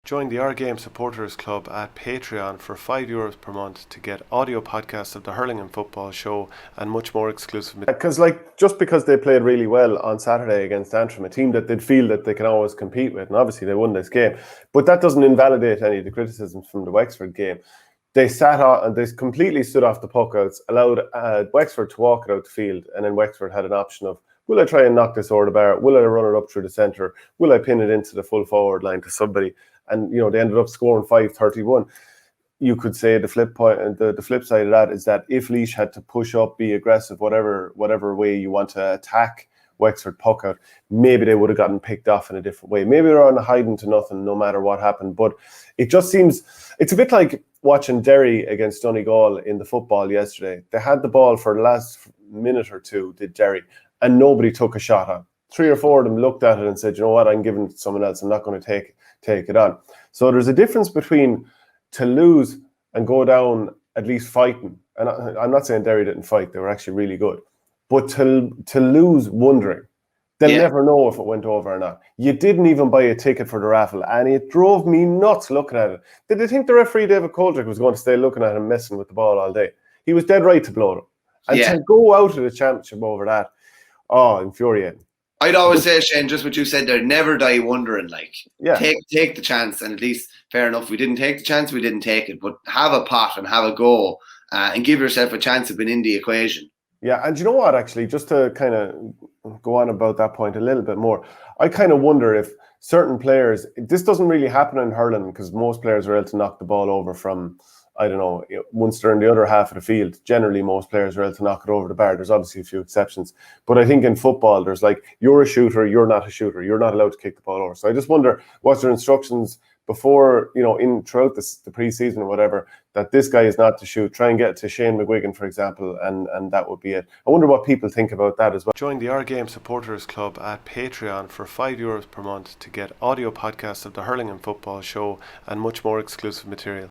Join the Our Game Supporters Club at Patreon for €5 per month to get audio podcasts of the Hurling and Football Show and much more exclusive material. Because, just because they played really well on Saturday against Antrim, a team that they'd feel that they can always compete with, and obviously they won this game, but that doesn't invalidate any of the criticisms from the Wexford game. They sat on and they completely stood off the puckouts, allowed Wexford to walk it out the field, and then Wexford had an option of, will I try and knock this over the bar? Will I run it up through the centre? Will I pin it into the full forward line to somebody? And they ended up scoring 5-31. You could say the flip side of that is that if Laois had to push up, be aggressive, whatever way you want to attack Wexford puck out, maybe they would have gotten picked off in a different way. Maybe they're on a hiding to nothing no matter what happened. But it just seems, it's a bit like watching Derry against Donegal in the football yesterday. They had the ball for the last minute or two, did Derry, and nobody took a shot on. 3 or 4 of them looked at it and said, you know what, I'm giving it to someone else. I'm not going to take it on. So there's a difference between to lose and go down at least fighting. And I'm not saying Derry didn't fight. They were actually really good. But to lose wondering, they'll never know if it went over or not. You didn't even buy a ticket for the raffle, and it drove me nuts looking at it. Did they think the referee, David Coldrick, was going to stay looking at him messing with the ball all day? He was dead right to blow them. And to go out of the championship over that, infuriating. I'd always say, Shane, just what you said there, never die wondering. Take the chance, and at least, fair enough, we didn't take the chance, we didn't take it, but have a pot and have a go and give yourself a chance of being in the equation. Yeah, and you know what, actually, just to kind of go on about that point a little bit more, I kind of wonder if certain players, this doesn't really happen in hurling because most players are able to knock the ball over from, I don't know, once they're in the other half of the field. Generally, most players are able to knock it over the bar. There's obviously a few exceptions. But I think in football, there's you're a shooter, you're not a shooter. You're not allowed to kick the ball over. So I just wonder, what's their instructions before, throughout the pre-season or whatever, that this guy is not to shoot. Try and get to Shane McGuigan, for example, and that would be it. I wonder what people think about that as well. Join the Our Game Supporters Club at Patreon for €5 per month to get audio podcasts of the Hurling and Football Show and much more exclusive material.